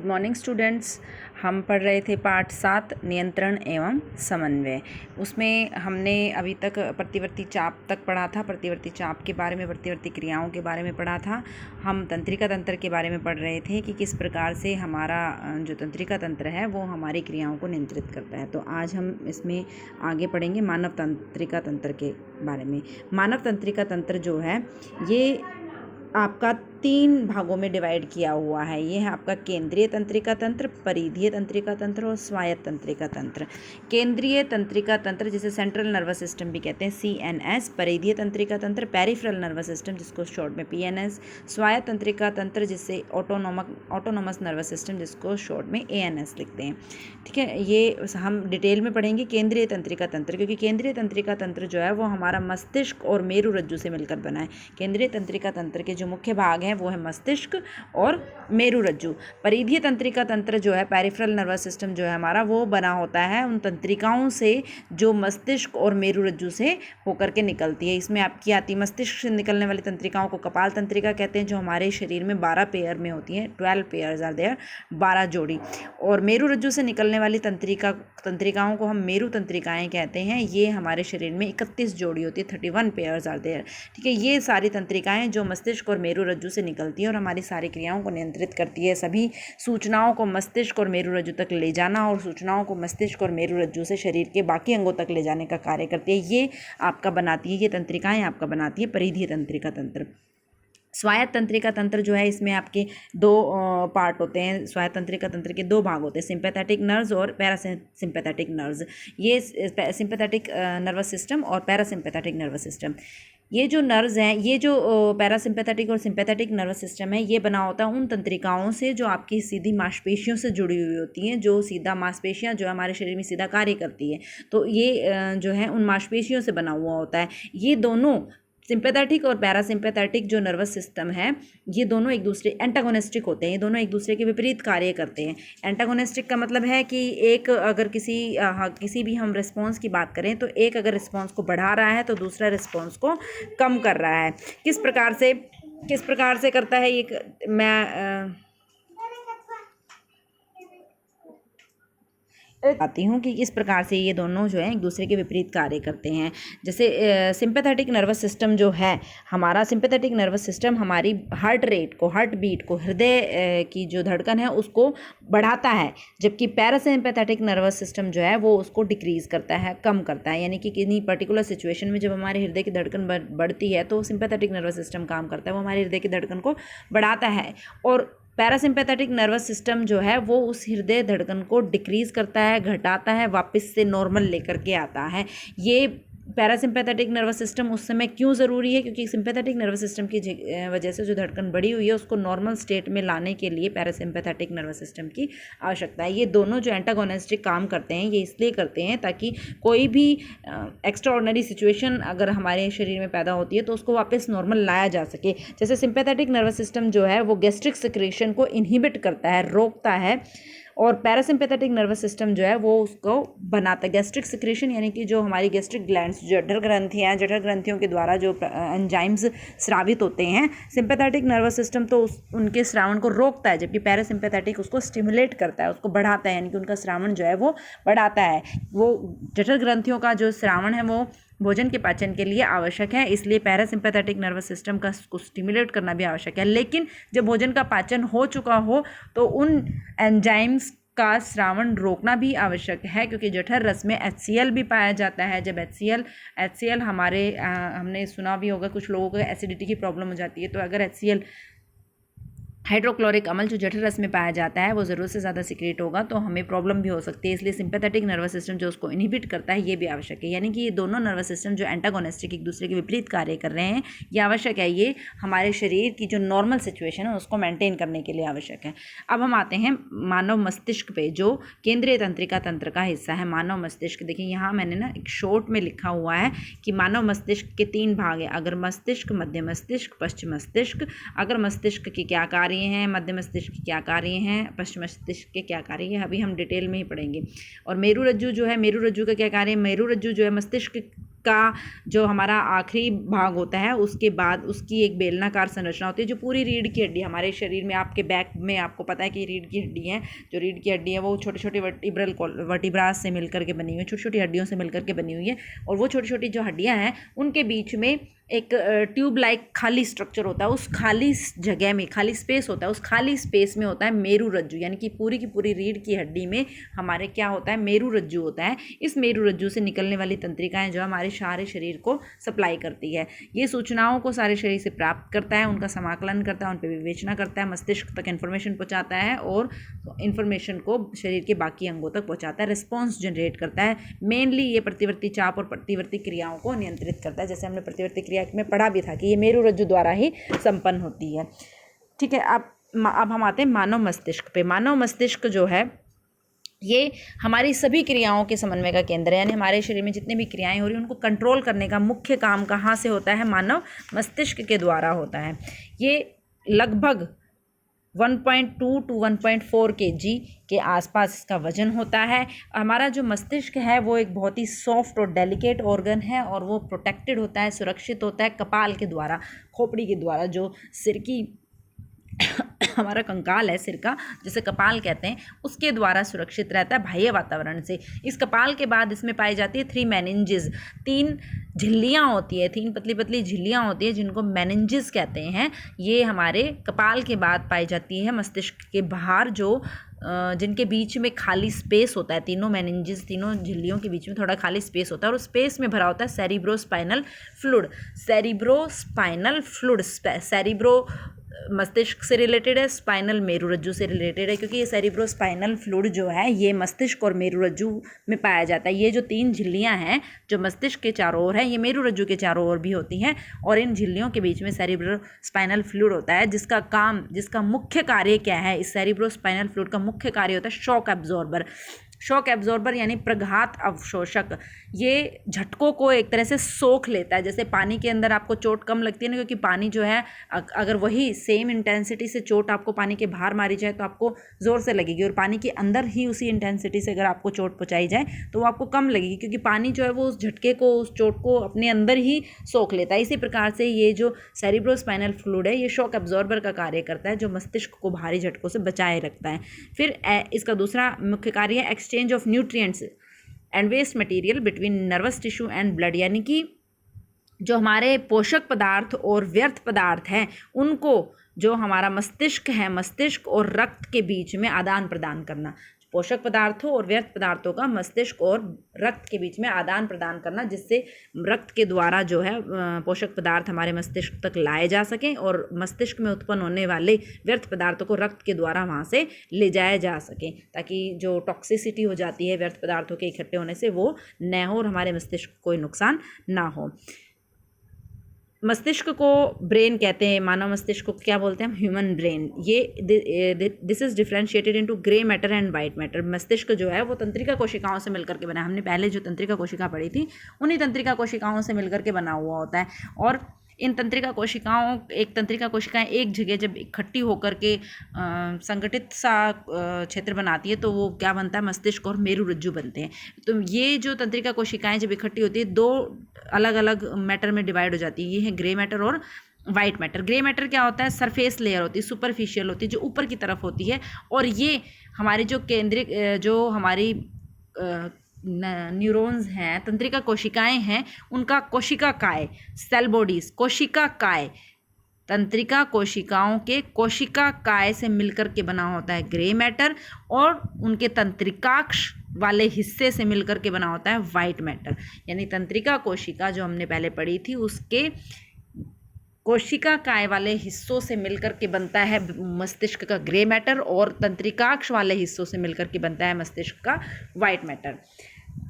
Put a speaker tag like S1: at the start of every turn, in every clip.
S1: Morning students. हम पढ़ रहे थे पाठ 7 नियंत्रण एवं समन्वय। उसमें हमने अभी तक प्रतिवर्ती चाप तक पढ़ा था। प्रतिवर्ती चाप के बारे में, प्रतिवर्ती क्रियाओं के बारे में पढ़ा था। हम तंत्रिका तंत्र के बारे में पढ़ रहे थे कि किस प्रकार से हमारा जो तंत्रिका तंत्र है वो हमारी क्रियाओं को नियंत्रित करता है। तो आज हम इसमें आगे पढ़ेंगे मानव तंत्रिका तंत्र के बारे में। मानव तंत्रिका तंत्र जो है ये आपका 3 भागों में डिवाइड किया हुआ है। ये है आपका केंद्रीय तंत्रिका तंत्र, परिधीय तंत्रिका तंत्र और स्वायत्त तंत्रिका तंत्र। केंद्रीय तंत्रिका तंत्र जिसे सेंट्रल नर्वस सिस्टम भी कहते हैं, CNS। परिधीय तंत्रिका तंत्र पेरिफेरल नर्वस सिस्टम जिसको शॉर्ट में PNS। स्वायत्त तंत्रिका तंत्र जिसे ऑटोनोमस नर्वस सिस्टम जिसको शॉर्ट में ANS लिखते हैं। ठीक है, ये हम डिटेल में पढ़ेंगे केंद्रीय तंत्रिका तंत्र, क्योंकि केंद्रीय तंत्रिका तंत्र जो है वो हमारा मस्तिष्क और मेरु रज्जु से मिलकर बना है। केंद्रीय तंत्रिका तंत्र के जो मुख्य भाग हैं वो है मस्तिष्क और मेरु रज्जु। परिधीय तंत्रिका तंत्र जो है पेरिफेरल नर्वस सिस्टम जो है हमारा, वो बना होता है उन तंत्रिकाओं से जो मस्तिष्क और मेरु रज्जु से होकर के निकलती है। इसमें आपकी आती मस्तिष्क से निकलने वाली तंत्रिकाओं को कपाल तंत्रिका कहते हैं, जो हमारे शरीर में 12 पेयर में होती हैं। 12 पेयर्स आर देयर, 12 जोड़ी। और मेरु रज्जु से निकलने वाली तंत्रिकाओं को हम मेरु तंत्रिकाएं कहते हैं। ये हमारे शरीर में 31 जोड़ी होती है, 31 पेयर्स आर देयर। ठीक है, ये सारी तंत्रिकाएं जो मस्तिष्क और मेरु रज्जु से निकलती है और हमारी सारी क्रियाओं को नियंत्रित करती है। सभी सूचनाओं को मस्तिष्क और मेरु रज्जु तक ले जाना और सूचनाओं को मस्तिष्क और मेरु रज्जु से शरीर के बाकी अंगों तक ले जाने का कार्य करती है। ये आपका बनाती है, ये तंत्रिकाएं आपका बनाती है परिधीय तंत्रिका तंत्र। स्वायत्त तंत्रिका तंत्र जो है, इसमें आपके 2 पार्ट होते हैं। स्वायत्त तंत्रिका तंत्र के 2 भाग होते हैं, सिंपैथेटिक नर्व्स और पैरासिम्पैथेटिक नर्व्स। ये सिंपैथेटिक नर्वस सिस्टम और पैरासिम्पैथेटिक नर्वस सिस्टम, ये जो नर्व्स हैं, ये जो पैरासिम्पैथेटिक और सिंपैथेटिक नर्वस सिस्टम है, ये बना होता है उन तंत्रिकाओं से जो आपकी सीधी मांसपेशियों से जुड़ी हुई होती हैं, जो सीधा मांसपेशियां जो हमारे शरीर में सीधा कार्य करती है। तो ये जो है उन मांसपेशियों से बना हुआ होता है। ये दोनों सिंपैथेटिक और पैरासिम्पैथेटिक जो नर्वस सिस्टम है, ये दोनों एक दूसरे एंटागोनिस्टिक होते हैं। ये दोनों एक दूसरे के विपरीत कार्य करते हैं। एंटागोनिस्टिक का मतलब है कि एक अगर किसी भी हम रिस्पॉन्स की बात करें, तो एक अगर रिस्पॉन्स को बढ़ा रहा है तो दूसरा रिस्पॉन्स को कम कर रहा है। किस प्रकार से करता है ये, मैं आती हूँ कि किस प्रकार से ये दोनों जो है एक दूसरे के विपरीत कार्य करते हैं। जैसे सिंपैथेटिक नर्वस सिस्टम जो है हमारा, सिंपैथेटिक नर्वस सिस्टम हमारी हार्ट रेट को, हार्ट बीट को, हृदय की जो धड़कन है उसको बढ़ाता है, जबकि पैरासिम्पैथेटिक नर्वस सिस्टम जो है वो उसको डिक्रीज करता है, कम करता है। यानी कि किसी पर्टिकुलर सिचुएशन में जब हमारे हृदय की धड़कन बढ़ती है तो सिंपैथेटिक नर्वस सिस्टम काम करता है, वो हमारे हृदय की धड़कन को बढ़ाता है। और पैरासिम्पैथेटिक नर्वस सिस्टम जो है वो उस हृदय धड़कन को डिक्रीज करता है, घटाता है, वापस से नॉर्मल लेकर के आता है। ये पैरासिम्पैथेटिक नर्वस सिस्टम उस समय क्यों ज़रूरी है, क्योंकि सिंपैथेटिक नर्वस सिस्टम की वजह से जो धड़कन बढ़ी हुई है उसको नॉर्मल स्टेट में लाने के लिए पैरासिम्पैथेटिक नर्वस सिस्टम की आवश्यकता है। ये दोनों जो एंटागोनिस्टिक काम करते हैं, ये इसलिए करते हैं ताकि कोई भी एक्स्ट्रा ऑर्डिनरी सिचुएशन अगर हमारे शरीर में पैदा होती है तो उसको वापस नॉर्मल लाया जा सके। जैसे सिंपैथेटिक नर्वस सिस्टम जो है वो गैस्ट्रिक सिक्रेशन को इनहिबिट करता है, रोकता है, और पैरासिम्पैथेटिक नर्वस सिस्टम जो है वो उसको बनाता है। गैस्ट्रिक सिक्रेशन यानी कि जो हमारी गैस्ट्रिक ग्लैंड्स, जठर ग्रंथियाँ, जठर ग्रंथियों के द्वारा जो एंजाइम्स स्रावित होते हैं, सिंपैथेटिक नर्वस सिस्टम तो उनके स्रावण को रोकता है, जबकि पैरासिम्पैथेटिक उसको स्टिमुलेट करता है, उसको बढ़ाता है, यानी कि उनका स्रावण जो है वो बढ़ाता है। वो जठर ग्रंथियों का जो स्रावण है वो भोजन के पाचन के लिए आवश्यक है, इसलिए पैरासिम्पैथेटिक नर्वस सिस्टम का को स्टिमुलेट करना भी आवश्यक है। लेकिन जब भोजन का पाचन हो चुका हो तो उन एंजाइम्स का स्रावण रोकना भी आवश्यक है, क्योंकि जठर रस में HCl भी पाया जाता है। जब HCl हमारे हमने सुना भी होगा, कुछ लोगों को एसिडिटी की प्रॉब्लम हो जाती है, तो अगर HCl हाइड्रोक्लोरिक अम्ल जो जठर रस में पाया जाता है वो ज़रूरत से ज़्यादा सिक्रेट होगा तो हमें प्रॉब्लम भी हो सकती है। इसलिए सिंपैथेटिक नर्वस सिस्टम जो उसको इनहिबिट करता है ये भी आवश्यक है। यानी कि ये दोनों नर्वस सिस्टम जो एंटागोनिस्टिक एक दूसरे के विपरीत कार्य कर रहे हैं, ये आवश्यक है। ये हमारे शरीर की जो नॉर्मल सिचुएशन है उसको मेंटेन करने के लिए आवश्यक है। अब हम आते हैं मानव मस्तिष्क पे, जो केंद्रीय तंत्रिका तंत्र का हिस्सा है। मानव मस्तिष्क, देखिए यहाँ मैंने ना एक शॉर्ट में लिखा हुआ है कि मानव मस्तिष्क के 3 भाग हैं, अग्र मस्तिष्क, मध्य मस्तिष्क, पश्चिम मस्तिष्क। अग्र मस्तिष्क के क्या कार्य हैं, मध्य मस्तिष्क के क्या कार्य हैं, पश्चिम मस्तिष्क के क्या कार्य हैं, अभी हम डिटेल में ही पढ़ेंगे। और मेरु रज्जु जो है, मेरु रज्जु का क्या कार्य है, मेरु रज्जु जो है मस्तिष्क का जो हमारा आखिरी भाग होता है उसके बाद उसकी एक बेलनाकार संरचना होती है जो पूरी रीढ़ की हड्डी हमारे शरीर में, आपके बैक में आपको पता है कि रीढ़ की हड्डी है, जो रीढ़ की हड्डी है वो छोटी छोटी वर्टिब्रास से मिलकर के बनी हुई है, छोटी छोटी हड्डियों से मिलकर के बनी हुई है। और वो छोटी छोटी जो हड्डियाँ हैं उनके बीच में एक ट्यूब लाइक खाली स्ट्रक्चर होता है, उस खाली जगह में खाली स्पेस होता है, उस खाली स्पेस में होता है मेरु रज्जु, यानी कि पूरी की पूरी रीढ़ की हड्डी में हमारे क्या होता है, मेरु रज्जु होता है। इस मेरु रज्जु से निकलने वाली तंत्रिकाएं जो हमारे सारे शरीर को सप्लाई करती है, ये सूचनाओं को सारे शरीर से प्राप्त करता है, उनका समाकलन करता है, उन पर विवेचना करता है, मस्तिष्क तक इन्फॉर्मेशन पहुँचाता है और इन्फॉर्मेशन को शरीर के बाकी अंगों तक पहुँचाता है, रिस्पॉन्स जनरेट करता है। मेनली ये प्रतिवर्ती चाप और प्रतिवर्ती क्रियाओं को नियंत्रित करता है, जैसे हमने प्रतिवर्ती क्रिया में पढ़ा भी था कि ये मेरु रज्जु द्वारा ही संपन्न होती है। ठीक है, अब हम आते हैं मानव मस्तिष्क पे। मानव मस्तिष्क जो है ये हमारी सभी क्रियाओं के समन्वय का केंद्र है, यानी हमारे शरीर में जितनी भी क्रियाएं हो रही हैं उनको कंट्रोल करने का मुख्य काम कहाँ से होता है, मानव मस्तिष्क के द्वारा होता है। ये लगभग 1.2 to 1.4 kg के आसपास इसका वजन होता है। हमारा जो मस्तिष्क है वो एक बहुत ही सॉफ्ट और डेलिकेट ऑर्गन है और वो प्रोटेक्टेड होता है, सुरक्षित होता है कपाल के द्वारा, खोपड़ी के द्वारा, जो सिर की हमारा कंकाल है सिर का, जिसे कपाल कहते हैं, उसके द्वारा सुरक्षित रहता है बाह्य वातावरण से। इस कपाल के बाद इसमें पाई जाती है 3 मेनिंजेस, 3 झिल्लियाँ होती है, 3 पतली पतली झिल्लियाँ होती है जिनको मेनिंजेस कहते हैं। ये हमारे कपाल के बाद पाई जाती है मस्तिष्क के बाहर, जो जिनके बीच में खाली स्पेस होता है, तीनों मेनिंजेस, तीनों झिल्लियों के बीच में थोड़ा खाली स्पेस होता है और उस स्पेस में भरा होता है cerebrospinal fluid. Cerebrospinal fluid, cerebro मस्तिष्क से रिलेटेड है, स्पाइनल मेरु रज्जु से रिलेटेड है, क्योंकि ये सेरिब्रोस्पाइनल फ्लूइड जो है ये मस्तिष्क और मेरु रज्जु में पाया जाता है। ये जो 3 झिल्लियां हैं जो मस्तिष्क के चारों ओर हैं, ये मेरु रज्जु के चारों ओर भी होती हैं और इन झिल्लियों के बीच में सेरिब्रोस्पाइनल फ्लूइड होता है, जिसका मुख्य कार्य क्या है, इस सेरिब्रोस्पाइनल फ्लूइड का मुख्य कार्य होता है शॉक एब्जॉर्बर। शॉक एब्जॉर्बर यानी प्रघात अवशोषक, ये झटकों को एक तरह से सोख लेता है। जैसे पानी के अंदर आपको चोट कम लगती है ना, क्योंकि पानी जो है अगर वही सेम इंटेंसिटी से चोट आपको पानी के बाहर मारी जाए तो आपको ज़ोर से लगेगी, और पानी के अंदर ही उसी इंटेंसिटी से अगर आपको चोट पहुंचाई जाए तो वो आपको कम लगेगी, क्योंकि पानी जो है वो उस झटके को, उस चोट को अपने अंदर ही सोख लेता है। इसी प्रकार से ये जो सेरिब्रोस्पाइनल फ्लूइड है ये शॉक एब्जॉर्बर का कार्य करता है, जो मस्तिष्क को भारी झटकों से बचाए रखता है। फिर इसका दूसरा मुख्य कार्य है exchange of nutrients and waste material between nervous tissue and blood, यानी कि जो हमारे पोषक पदार्थ और व्यर्थ पदार्थ हैं उनको, जो हमारा मस्तिष्क है, मस्तिष्क और रक्त के बीच में आदान प्रदान करना, पोषक पदार्थों और व्यर्थ पदार्थों का मस्तिष्क और रक्त के बीच में आदान प्रदान करना, जिससे रक्त के द्वारा जो है पोषक पदार्थ हमारे मस्तिष्क तक लाए जा सकें और मस्तिष्क में उत्पन्न होने वाले व्यर्थ पदार्थों को रक्त के द्वारा वहाँ से ले जाया जा सके, ताकि जो टॉक्सिसिटी हो जाती है व्यर्थ पदार्थों के इकट्ठे होने से वो न हो और हमारे मस्तिष्क को कोई नुकसान ना हो। मस्तिष्क को ब्रेन कहते हैं, मानव मस्तिष्क को क्या बोलते हैं हम, ह्यूमन ब्रेन। ये this is differentiated into grey matter and white matter. मस्तिष्क जो है वो तंत्रिका कोशिकाओं से मिलकर के बना है, हमने पहले जो तंत्रिका कोशिका पढ़ी थी उन्हीं तंत्रिका कोशिकाओं से मिलकर के बना हुआ होता है। और इन तंत्रिका कोशिकाएं एक जगह जब इकट्ठी होकर के संगठित सा क्षेत्र बनाती है तो वो क्या बनता है, मस्तिष्क और मेरु रज्जु बनते हैं। तो ये जो तंत्रिका कोशिकाएं जब इकट्ठी होती है 2 अलग अलग मैटर में डिवाइड हो जाती है, ये है ग्रे मैटर और वाइट मैटर। ग्रे मैटर क्या होता है, सरफेस लेयर होती है, सुपरफिशियल होती है, जो ऊपर की तरफ होती है, और ये हमारी जो केंद्रिक, जो हमारी न्यूरॉन्स हैं, तंत्रिका कोशिकाएं हैं, उनका कोशिका काय, सेल बॉडीज, कोशिका काय, तंत्रिका कोशिकाओं के कोशिका काय से मिलकर के बना होता है ग्रे मैटर, और उनके तंत्रिकाक्ष वाले हिस्से से मिलकर के बना होता है वाइट मैटर। यानी तंत्रिका कोशिका जो हमने पहले पढ़ी थी उसके कोशिका काय वाले हिस्सों से मिलकर के बनता है मस्तिष्क का ग्रे मैटर, और तंत्रिकाक्ष वाले हिस्सों से मिलकर के बनता है मस्तिष्क का वाइट मैटर।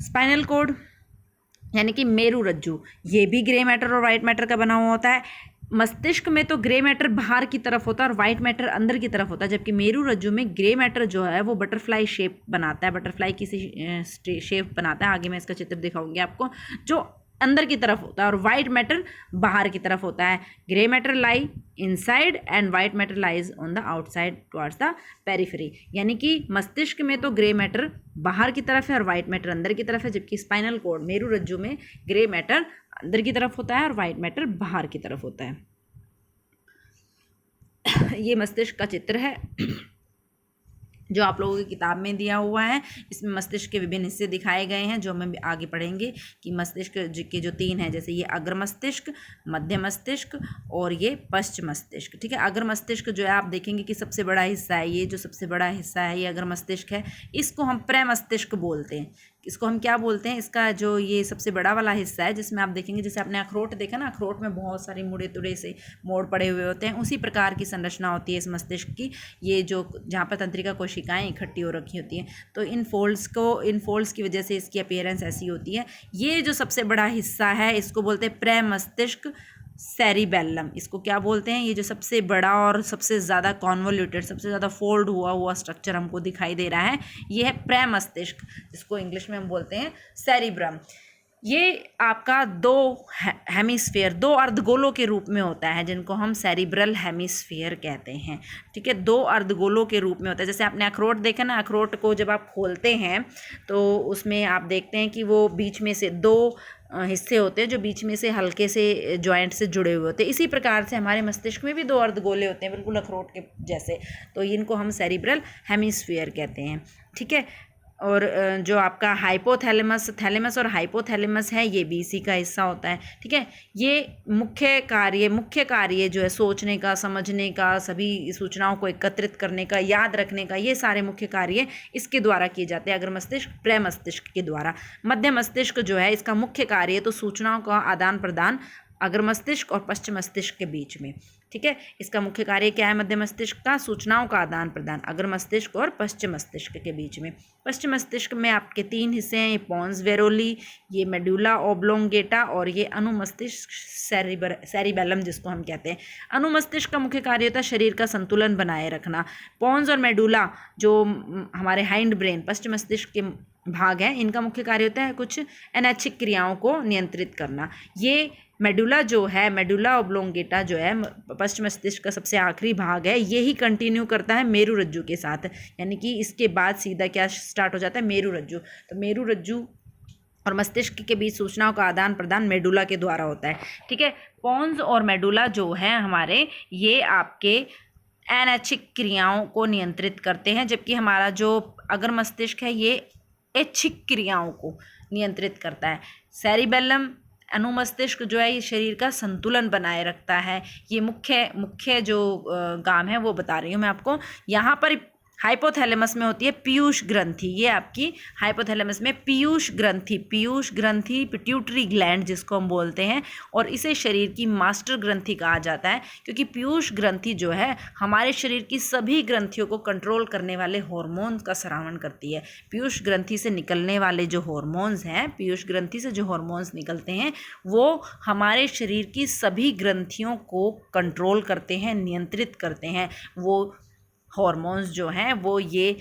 S1: स्पाइनल कोड यानी कि मेरु रज्जु, ये भी ग्रे मैटर और वाइट मैटर का बना हुआ होता है। मस्तिष्क में तो ग्रे मैटर बाहर की तरफ होता है और वाइट मैटर अंदर की तरफ होता है, जबकि मेरु रज्जु में ग्रे मैटर जो है वो बटरफ्लाई शेप बनाता है, बटरफ्लाई की शेप बनाता है। आगे मैं इसका चित्र दिखाऊंगी आपको। जो अंदर की तरफ होता है और वाइट मैटर बाहर की तरफ होता है। Grey matter lie inside and white matter lies on the outside towards the periphery. यानी कि मस्तिष्क में तो ग्रे मैटर बाहर की तरफ है और वाइट मैटर अंदर की तरफ है, जबकि स्पाइनल कॉर्ड मेरू रज्जु में ग्रे मैटर अंदर की तरफ होता है और वाइट मैटर बाहर की तरफ होता है। ये मस्तिष्क का चित्र है जो आप लोगों की किताब में दिया हुआ है। इसमें मस्तिष्क के विभिन्न हिस्से दिखाए गए हैं जो हम आगे पढ़ेंगे कि मस्तिष्क के जो 3 हैं, जैसे ये अग्र मस्तिष्क, मध्य मस्तिष्क और ये पश्च मस्तिष्क। ठीक है, अग्र मस्तिष्क जो है आप देखेंगे कि सबसे बड़ा हिस्सा है, ये जो सबसे बड़ा हिस्सा है ये अग्र मस्तिष्क है। इसको हम प्रमस्तिष्क बोलते हैं। इसको हम क्या बोलते हैं, इसका जो ये सबसे बड़ा वाला हिस्सा है जिसमें आप देखेंगे, जैसे आपने अखरोट देखा ना, अखरोट में बहुत सारे मुड़े तुड़े से मोड़ पड़े हुए होते हैं, उसी प्रकार की संरचना होती है इस मस्तिष्क की। ये जो जहाँ पर तंत्रिका कोशिकाएं इकट्ठी हो रखी होती हैं, तो इन फोल्ड्स की वजह से इसकी अपीयरेंस ऐसी होती है। ये जो सबसे बड़ा हिस्सा है इसको बोलते हैं प्रमस्तिष्क सेरिबेलम। इसको क्या बोलते हैं, ये जो सबसे बड़ा और सबसे ज़्यादा कॉन्वोल्यूटेड, सबसे ज़्यादा फोल्ड हुआ स्ट्रक्चर हमको दिखाई दे रहा है, ये है प्रमस्तिष्क, जिसको इंग्लिश में हम बोलते हैं सेरिब्रम। ये आपका 2 हेमिस्फीयर, 2 अर्धगोलों के रूप में होता है, जिनको हम सेरिब्रल हेमिस्फीयर कहते हैं। ठीक है, 2 अर्धगोलों के रूप में होता है। जैसे आपने अखरोट देखा ना, अखरोट को जब आप खोलते हैं तो उसमें आप देखते हैं कि वो बीच में से 2 हिस्से होते हैं जो बीच में से हल्के से जॉइंट से जुड़े हुए होते हैं। इसी प्रकार से हमारे मस्तिष्क में भी 2 अर्धगोले होते हैं, बिल्कुल अखरोट के जैसे। तो इनको हम सेरिब्रल हेमिस्फीयर कहते हैं। ठीक है, और जो आपका हाइपोथैलेमस, थैलेमस और हाइपोथैलेमस है, ये भी इसी का हिस्सा होता है। ठीक है, ये मुख्य कार्य जो है सोचने का, समझने का, सभी सूचनाओं को एकत्रित करने का, याद रखने का, ये सारे मुख्य कार्य इसके द्वारा किए जाते हैं, अग्र मस्तिष्क प्रमस्तिष्क के द्वारा। मध्य मस्तिष्क जो है इसका मुख्य कार्य तो सूचनाओं का आदान प्रदान अग्र मस्तिष्क और पश्चिम मस्तिष्क के बीच में। ठीक है, इसका मुख्य कार्य क्या है मध्य मस्तिष्क का, सूचनाओं का आदान प्रदान अग्र मस्तिष्क और पश्चिम मस्तिष्क के बीच में। पश्चिम मस्तिष्क में आपके 3 हिस्से हैं, ये पोन्स वेरोली, ये मेडुला ओब्लोंगेटा और ये अनुमस्तिष्क सेरिबेलम जिसको हम कहते हैं। अनुमस्तिष्क का मुख्य कार्य होता है शरीर का संतुलन बनाए रखना। पोन्स और मेडुला जो हमारे हाइंड ब्रेन पश्चिम मस्तिष्क के भाग हैं, इनका मुख्य कार्य होता है कुछ अनैच्छिक क्रियाओं को नियंत्रित करना। ये मेडुला जो है, मेडुला ओब्लोंगेटा जो है पश्चिम मस्तिष्क का सबसे आखिरी भाग है, यही कंटिन्यू करता है मेरू रज्जु के साथ। यानी कि इसके बाद सीधा क्या स्टार्ट हो जाता है, मेरू रज्जु। तो मेरू रज्जु और मस्तिष्क के बीच सूचनाओं का आदान प्रदान मेडुला के द्वारा होता है। ठीक है, पोन्स और मेडुला जो है हमारे, ये आपके अनैच्छिक क्रियाओं को नियंत्रित करते हैं, जबकि हमारा जो अग्र मस्तिष्क है ये ऐच्छिक क्रियाओं को नियंत्रित करता है। सेरिबेलम अनुमस्तिष्क जो है ये शरीर का संतुलन बनाए रखता है। ये मुख्य जो काम है वो बता रही हूँ मैं आपको। यहाँ पर हाइपोथैलेमस में होती है पीयूष ग्रंथि। ये आपकी हाइपोथैलेमस में पीयूष ग्रंथि पिट्यूटरी ग्लैंड जिसको हम बोलते हैं, और इसे शरीर की मास्टर ग्रंथि कहा जाता है, क्योंकि पीयूष ग्रंथि जो है हमारे शरीर की सभी ग्रंथियों को कंट्रोल करने वाले हार्मोन्स का स्रावण करती है। पीयूष ग्रंथि से निकलने वाले जो हार्मोन्स हैं, पीयूष ग्रंथि से जो हार्मोन्स निकलते हैं वो हमारे शरीर की सभी ग्रंथियों को कंट्रोल करते हैं, नियंत्रित करते हैं। वो हार्मोन्स जो हैं वो ये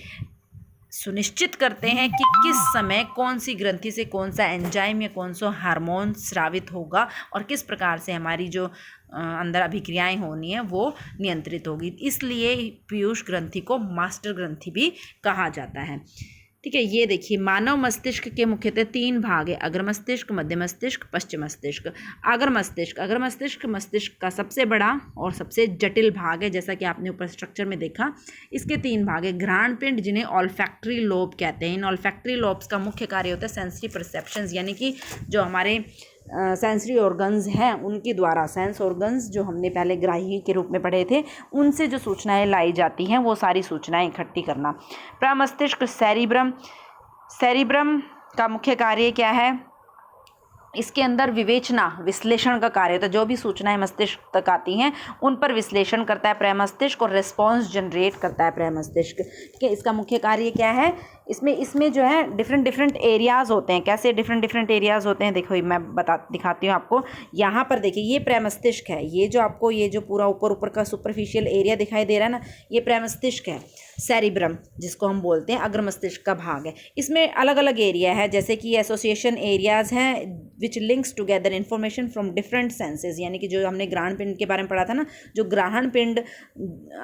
S1: सुनिश्चित करते हैं कि किस समय कौन सी ग्रंथि से कौन सा एंजाइम या कौन सा हार्मोन स्रावित होगा और किस प्रकार से हमारी जो अंदर अभिक्रियाएं होनी है वो नियंत्रित होगी। इसलिए पीयूष ग्रंथि को मास्टर ग्रंथि भी कहा जाता है। ठीक है, ये देखिए मानव मस्तिष्क के मुख्यतः 3 भाग है, अग्र मस्तिष्क, मध्य मस्तिष्क, पश्चिम मस्तिष्क। अग्र मस्तिष्क मस्तिष्क का सबसे बड़ा और सबसे जटिल भाग है, जैसा कि आपने ऊपर स्ट्रक्चर में देखा। इसके 3 भाग है, घ्राण पिंड जिन्हें ऑल्फैक्टरी लोब कहते हैं। इन ऑल्फैक्टरी लोब्स का मुख्य कार्य होता है सेंसरी परसेप्शंस, यानी कि जो हमारे सेंसरी ऑर्गन्स हैं उनके द्वारा, सेंस ऑर्गन्स जो हमने पहले ग्राही के रूप में पढ़े थे, उनसे जो सूचनाएं लाई जाती हैं वो सारी सूचनाएं इकट्ठी करना। प्रमस्तिष्क सेरिब्रम का मुख्य कार्य क्या है, इसके अंदर विवेचना विश्लेषण का कार्य होता है। जो भी सूचनाएं मस्तिष्क तक आती हैं उन पर विश्लेषण करता है प्रमस्तिष्क और रिस्पॉन्स जनरेट करता है प्रमस्तिष्क। ठीक है, इसका मुख्य कार्य क्या है, इसमें जो है डिफरेंट एरियाज़ होते हैं। कैसे डिफरेंट एरियाज़ होते हैं, देखो मैं दिखाती हूँ आपको। यहाँ पर देखिए ये प्रमस्तिष्क है, ये जो आपको ये जो पूरा ऊपर का सुपरफिशियल एरिया दिखाई दे रहा है ना, ये प्रमस्तिष्क है। सेरिब्रम जिसको हम बोलते हैं अग्र मस्तिष्क का भाग है। इसमें अलग अलग एरिया है, जैसे कि एसोसिएशन एरियाज हैं which links together information from different senses, यानी कि जो हमने ग्रहण पिंड के बारे में पढ़ा था ना, जो ग्रहण पिंड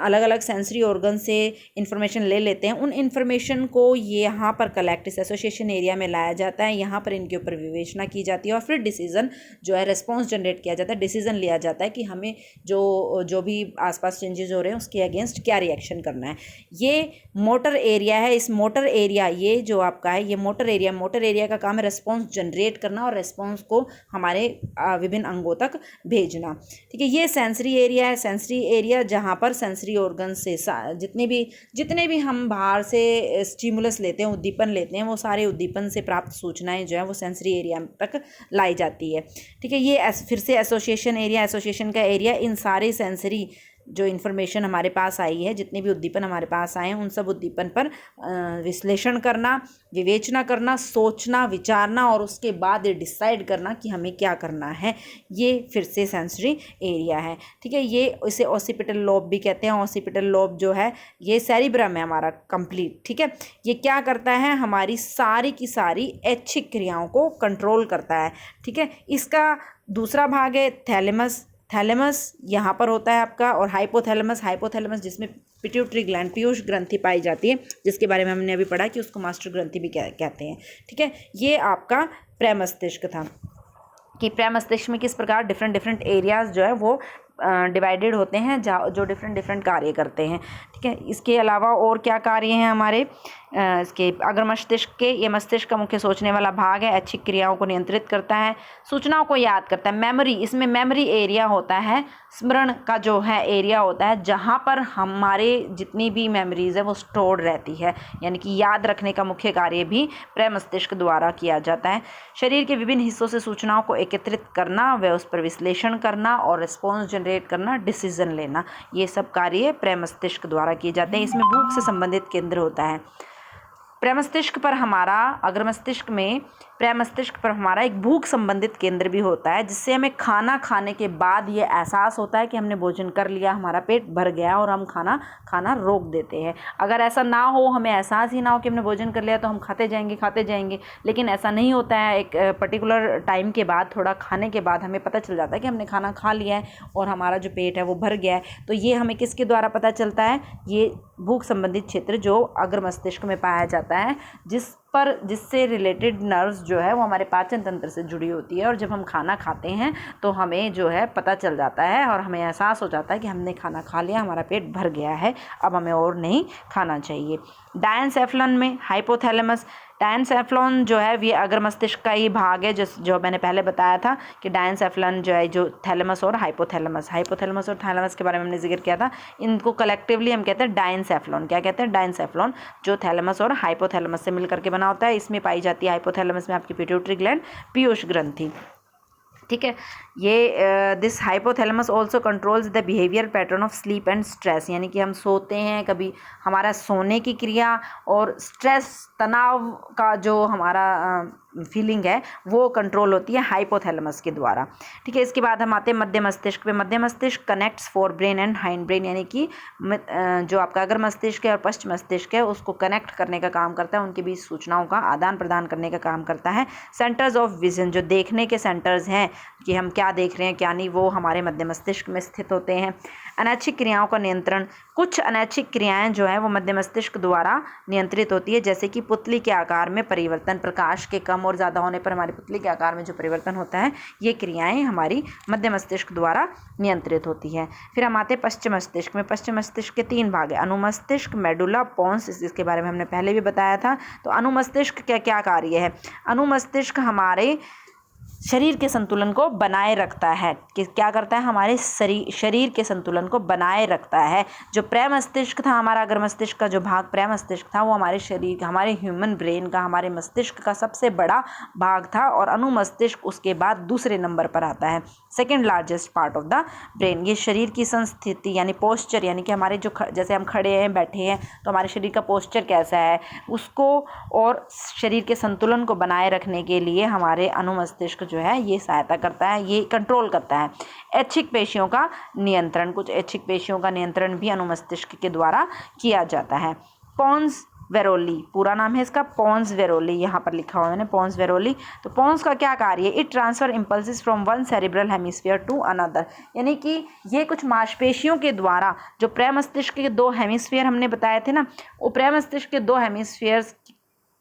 S1: अलग अलग सेंसरी ऑर्गन से इंफॉर्मेशन ले लेते हैं, उन इंफॉर्मेशन को ये यहाँ पर कलेक्ट इस एसोसिएशन एरिया में लाया जाता है, यहाँ पर इनके ऊपर विवेचना की जाती है और फिर डिसीजन जो है रिस्पॉन्स जनरेट किया जाता है, डिसीजन लिया जाता है कि हमें जो भी आसपास चेंजेस हो रहे हैं उसके अगेंस्ट क्या रिएक्शन करना है। ये मोटर एरिया है। इस मोटर एरिया, ये जो आपका है ये मोटर एरिया का काम है रिस्पॉन्स जनरेट करना और रिस्पॉन्स को हमारे विभिन्न अंगों तक भेजना। ठीक है, ये सेंसरी एरिया है। सेंसरी एरिया जहाँ पर सेंसरी ऑर्गन से जितने भी हम बाहर से स्टिमुलस लेते हैं, उद्दीपन लेते हैं, वो सारे उद्दीपन से प्राप्त सूचनाएं जो है वो सेंसरी एरिया तक लाई जाती है। ठीक है, ये फिर से एसोसिएशन का एरिया इन सारे सेंसरी जो इन्फॉर्मेशन हमारे पास आई है, जितने भी उद्दीपन हमारे पास आए हैं, उन सब उद्दीपन पर विश्लेषण करना, विवेचना करना, सोचना, विचारना और उसके बाद ये डिसाइड करना कि हमें क्या करना है, ये फिर से सेंसरी एरिया है। ठीक है, ये इसे ऑसिपिटल लोब भी कहते हैं। ऑसिपिटल लोब जो है ये सेरिब्रम है हमारा कंप्लीट। ठीक है, ये क्या करता है, हमारी सारी की सारी ऐच्छिक क्रियाओं को कंट्रोल करता है। ठीक है, इसका दूसरा भाग है थैलेमस यहाँ पर होता है आपका, और हाइपोथैलेमस जिसमें पिट्यूटरी ग्लैंड पीयूष ग्रंथि पाई जाती है, जिसके बारे में हमने अभी पढ़ा कि उसको मास्टर ग्रंथि भी कहते हैं। ठीक है, ये आपका प्रमस्तिष्क था कि प्रमस्तिष्क में किस प्रकार डिफरेंट एरियाज जो है वो डिवाइडेड होते हैं जो डिफरेंट कार्य करते हैं। ठीक है, इसके अलावा और क्या कार्य हैं हमारे इसके अग्र मस्तिष्क के, ये मस्तिष्क का मुख्य सोचने वाला भाग है, ऐच्छिक क्रियाओं को नियंत्रित करता है, सूचनाओं को याद करता है। मेमोरी, इसमें मेमोरी एरिया होता है, स्मरण का जो है एरिया होता है, जहाँ पर हमारे जितनी भी मेमोरीज है वो स्टोर्ड रहती है, यानी कि याद रखने का मुख्य कार्य भी प्रमस्तिष्क द्वारा किया जाता है। शरीर के विभिन्न हिस्सों से सूचनाओं को एकत्रित करना, व उस पर विश्लेषण करना और रिस्पॉन्स जनरेट करना, डिसीजन लेना, ये सब कार्य प्रमस्तिष्क द्वारा किए जाते हैं। इसमें भूख से संबंधित केंद्र होता है। प्रमस्तिष्क पर हमारा अग्र मस्तिष्क में प्रमस्तिष्क पर हमारा एक भूख संबंधित केंद्र भी होता है, जिससे हमें खाना खाने के बाद ये एहसास होता है कि हमने भोजन कर लिया, हमारा पेट भर गया और हम खाना रोक देते हैं। अगर ऐसा ना हो, हमें एहसास ही ना हो कि हमने भोजन कर लिया, तो हम खाते जाएंगे, लेकिन ऐसा नहीं होता है। एक पर्टिकुलर टाइम के बाद, थोड़ा खाने के बाद हमें पता चल जाता है कि हमने खाना खा लिया है और हमारा जो पेट है वो भर गया है। तो ये हमें किसके द्वारा पता चलता है, ये भूख संबंधित क्षेत्र जो अग्र मस्तिष्क में पाया जाता है, जिससे रिलेटेड नर्व्स जो है वो हमारे पाचन तंत्र से जुड़ी होती है। और जब हम खाना खाते हैं तो हमें जो है पता चल जाता है और हमें एहसास हो जाता है कि हमने खाना खा लिया, हमारा पेट भर गया है, अब हमें और नहीं खाना चाहिए। डायनसेफ्लन में डायनसेफ्लॉन जो है ये अग्र मस्तिष्क का ही भाग है, जो मैंने पहले बताया था कि डायनसेफ्लन जो है, जो थैलेमस और हाइपोथैलेमस और थैलेमस के बारे में हमने जिक्र किया था, इनको कलेक्टिवली हम कहते हैं डायनसेफ्लॉन। क्या कहते हैं? डायनसेफ्लॉन, जो थैलेमस और हाइपोथैलेमस से मिलकर के बना होता है। इसमें पाई जाती है हाइपोथैलेमस में आपकी पिट्यूटरी ग्लैंड, पीयूष ग्रंथि। ठीक है, ये this hypothalamus also controls the behaviour pattern of sleep and stress, यानी कि हम सोते हैं, कभी हमारा सोने की क्रिया और स्ट्रेस, तनाव का जो हमारा फीलिंग है वो कंट्रोल होती है हाइपोथैलेमस के द्वारा। ठीक है, इसके बाद हम आते हैं मध्य मस्तिष्क पे। मध्य मस्तिष्क connects fore brain and hind brain, यानी कि जो आपका अग्र मस्तिष्क है और पश्च मस्तिष्क है उसको कनेक्ट करने का काम करता है, उनके बीच सूचनाओं का आदान प्रदान करने का काम करता है। सेंटर्स ऑफ विजन, जो देखने के सेंटर्स हैं कि हम क्या देख रहे हैं क्या नहीं, वो हमारे मध्य मस्तिष्क में स्थित होते हैं। अनैच्छिक क्रियाओं का नियंत्रण, कुछ अनैच्छिक क्रियाएं जो है वो मध्य मस्तिष्क द्वारा नियंत्रित होती है, जैसे कि पुतली के आकार में परिवर्तन, प्रकाश के कम और ज़्यादा होने पर हमारी पुतली के आकार में जो परिवर्तन होता है, ये क्रियाएं हमारी मध्य मस्तिष्क द्वारा नियंत्रित होती है। फिर हम आते हैं पश्चिम मस्तिष्क में। पश्चिम मस्तिष्क के तीन भाग है, अनुमस्तिष्क, मेडुला पोन्स, इसके बारे में हमने पहले भी बताया था। तो अनुमस्तिष्क का क्या कार्य है? अनुमस्तिष्क हमारे शरीर के संतुलन को बनाए रखता है। कि क्या करता है? हमारे शरीर के संतुलन को बनाए रखता है। जो प्रमस्तिष्क था हमारा, अग्र मस्तिष्क का जो भाग प्रमस्तिष्क था, वो हमारे शरीर, हमारे ह्यूमन ब्रेन का, हमारे मस्तिष्क का सबसे बड़ा भाग था, और अनुमस्तिष्क उसके बाद दूसरे नंबर पर आता है, second largest part of the brain. ये शरीर की संस्थिति यानी पोस्चर, यानी कि हमारे जो जैसे हम खड़े हैं, बैठे हैं, तो हमारे शरीर का पोस्चर कैसा है उसको, और शरीर के संतुलन को बनाए रखने के लिए हमारे अनुमस्तिष्क जो है ये सहायता करता है, ये कंट्रोल करता है। ऐच्छिक पेशियों का नियंत्रण, कुछ ऐच्छिक पेशियों का नियंत्रण भी अनुमस्तिष्क के द्वारा किया जाता है। पोन्स वेरोली, पूरा नाम है इसका पोन्स वेरोली, यहाँ पर लिखा हुआ है मैंने पोन्स वेरोली। तो पोन्स का क्या कार्य है? It transfer impulses from one cerebral hemisphere to another, यानी कि ये कुछ मांसपेशियों के द्वारा, जो प्रमस्तिष्क के दो हेमिस्फीयर हमने बताए थे ना, वो प्रमस्तिष्क के दो हेमिस्फीयर्स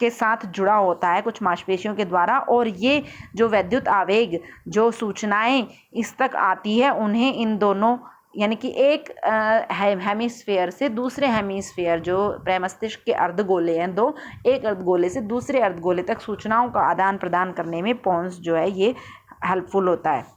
S1: के साथ जुड़ा होता है कुछ मांसपेशियों के द्वारा, और ये जो वैद्युत आवेग, जो सूचनाएं इस तक आती है, उन्हें इन दोनों, यानी कि एक हेमिस्फीयर से दूसरे हेमिस्फीयर, जो प्रमस्तिष्क के अर्धगोले हैं दो, एक अर्धगोले से दूसरे अर्धगोले तक सूचनाओं का आदान प्रदान करने में पोन्स जो है ये हेल्पफुल होता है।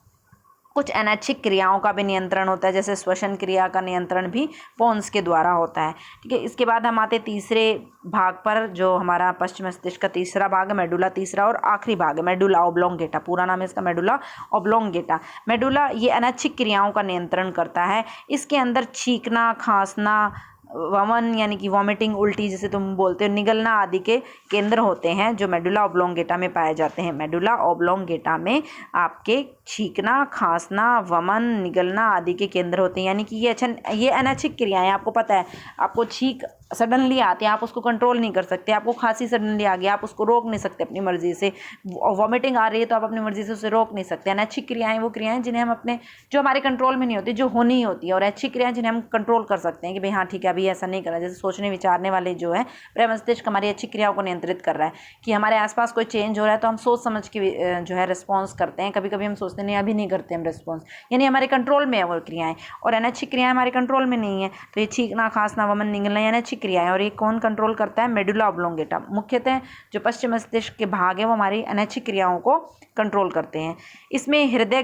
S1: कुछ अनैच्छिक क्रियाओं का भी नियंत्रण होता है, जैसे श्वसन क्रिया का नियंत्रण भी पोन्स के द्वारा होता है। ठीक है, इसके बाद हम आते तीसरे भाग पर, जो हमारा पश्चिम मस्तिष्क का तीसरा भाग है, मेडुला तीसरा और आखिरी भाग है, मेडुला ऑब्लोंगेटा, पूरा नाम है इसका मेडुला ऑब्लोंगेटा। मेडुला ये अनैच्छिक क्रियाओं का नियंत्रण करता है। इसके अंदर छींकना, खांसना, वमन यानी कि वॉमिटिंग, उल्टी जिसे तुम बोलते हो, निगलना आदि के केंद्र होते हैं जो मेडुला ऑब्लोंगेटा में पाए जाते हैं। मेडुला ऑब्लोंगेटा में आपके छींकना, खांसना, वमन, निगलना आदि के केंद्र होते हैं, यानी कि ये अनैच्छिक क्रियाएं, आपको पता है, आपको छींक सडनली आती है, आप उसको कंट्रोल नहीं कर सकते, आपको खांसी सडनली आ गई, आप उसको रोक नहीं सकते अपनी मर्जी से, वॉमिटिंग आ रही है तो आप अपनी मर्जी से उसे रोक नहीं सकते। अनैच्छिक क्रियाएं वो क्रियाएं जिन्हें हम अपने, जो हमारे कंट्रोल में नहीं होती, जो होनी ही होती है, और ऐच्छिक क्रियाएं जिन्हें हम कंट्रोल कर सकते हैं कि भाई हाँ ठीक है अभी ऐसा नहीं करना, जैसे सोचने विचारने वाले जो है प्रमस्तिष्क हमारी अच्छी क्रियाओं को नियंत्रित कर रहा है, कि हमारे आसपास कोई चेंज हो रहा है तो हम सोच समझ के जो है रिस्पॉन्स करते हैं। कभी कभी हम सोचते नहीं, अभी नहीं करते हम रिस्पॉन्स, यानी हमारे कंट्रोल में है वो क्रियाएं, और अनैच्छिक क्रियाएं हमारे कंट्रोल में नहीं है। तो ये छींकना, खांसना, वमन, निगलना ये अनैच्छिक क्रियाएं, और ये कौन कंट्रोल करता है? Medulla oblongata. मुख्यतः जो पश्चिम मस्तिष्क के भाग है वो हमारी अनैच्छिक क्रियाओं को कंट्रोल करते हैं। इसमें हृदय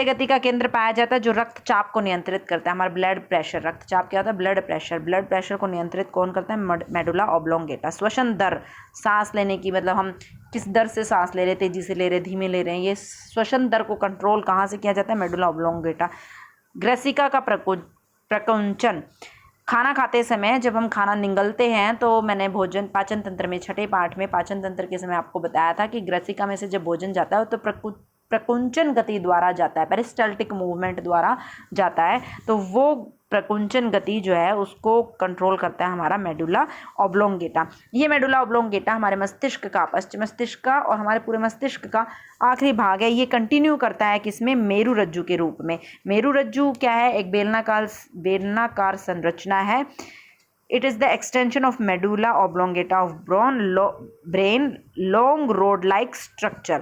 S1: गति का केंद्र पाया जाता है, जो रक्तचाप को नियंत्रित करता है, हमारा ब्लड प्रेशर। रक्तचाप क्या होता है? ब्लड प्रेशर को नियंत्रित कौन करता है? Medulla oblongata. श्वसन दर, सांस लेने की, मतलब हम किस दर से सांस ले रहे, तेजी से ले रहे, धीमे ले रहे हैं, ये श्वसन दर को कंट्रोल कहाँ से किया जाता है? Medulla oblongata. ग्रेसिका का प्रकुंचन, खाना खाते समय जब हम खाना निगलते हैं, तो मैंने भोजन पाचन तंत्र में छठे पाठ में पाचन तंत्र के समय आपको बताया था कि ग्रेसिका में से जब भोजन जाता है तो प्रकुंचन गति द्वारा जाता है, पेरिस्टाल्टिक मूवमेंट द्वारा जाता है, तो वो प्रकुंचन गति जो है उसको कंट्रोल करता है हमारा मेडुला ऑब्लोंगेटा। ये मेडुला ऑब्लोंगेटा हमारे मस्तिष्क का, पश्चिम मस्तिष्क का और हमारे पूरे मस्तिष्क का आखिरी भाग है। ये कंटिन्यू करता है किसमें? मेरुरज्जु के रूप में। मेरुरज्जु क्या है? एक बेलनाकार संरचना है। It is the extension of medulla oblongata of brain, long rod-like structure।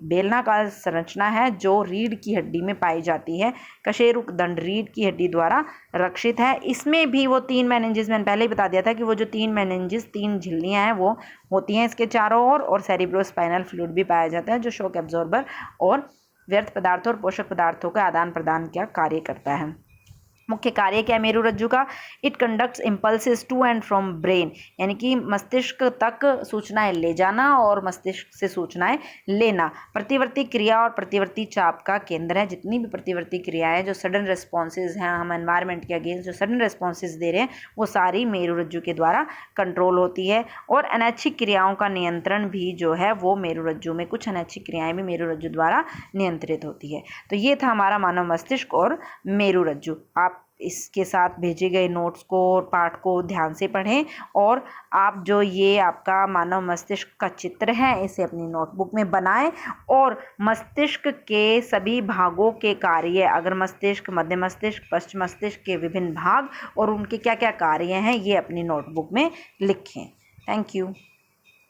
S1: बेलनाकार संरचना है जो रीढ़ की हड्डी में पाई जाती है। कशेरुक दंड रीढ़ की हड्डी द्वारा रक्षित है। इसमें भी वो 3 मेनिंजेस, मैंने पहले ही बता दिया था कि वो जो 3 मेनिंजेस, 3 झिल्लियाँ हैं वो होती हैं इसके चारों ओर, और सेरिब्रोस्पाइनल फ्लूइड भी पाया जाता है जो शॉक एब्जॉर्बर और व्यर्थ पदार्थों और पोषक पदार्थों का आदान प्रदान का कार्य करता है। मुख्य कार्य क्या है मेरुरज्जु का? It conducts impulses to and from brain, यानी कि मस्तिष्क तक सूचनाएं ले जाना और मस्तिष्क से सूचनाएं लेना। प्रतिवर्ती क्रिया और प्रतिवर्ती चाप का केंद्र है। जितनी भी प्रतिवर्ती क्रियाएं, जो सडन रिस्पॉन्सेज हैं, हम एनवायरनमेंट के अगेंस्ट जो सडन रिस्पॉन्सेज दे रहे हैं, वो सारी मेरुरज्जु के द्वारा कंट्रोल होती है। और अनैच्छिक क्रियाओं का नियंत्रण भी जो है वो मेरुरज्जु में, कुछ अनैच्छिक क्रियाएं भी मेरुरज्जु द्वारा नियंत्रित होती है। तो ये था हमारा मानव मस्तिष्क और मेरुरज्जु। आप इसके साथ भेजे गए नोट्स को और पाठ को ध्यान से पढ़ें, और आप जो ये आपका मानव मस्तिष्क का चित्र है इसे अपनी नोटबुक में बनाएं, और मस्तिष्क के सभी भागों के कार्य, अगर मस्तिष्क, मध्य मस्तिष्क, पश्चिम मस्तिष्क के विभिन्न भाग और उनके क्या क्या कार्य हैं, ये अपनी नोटबुक में लिखें। Thank you.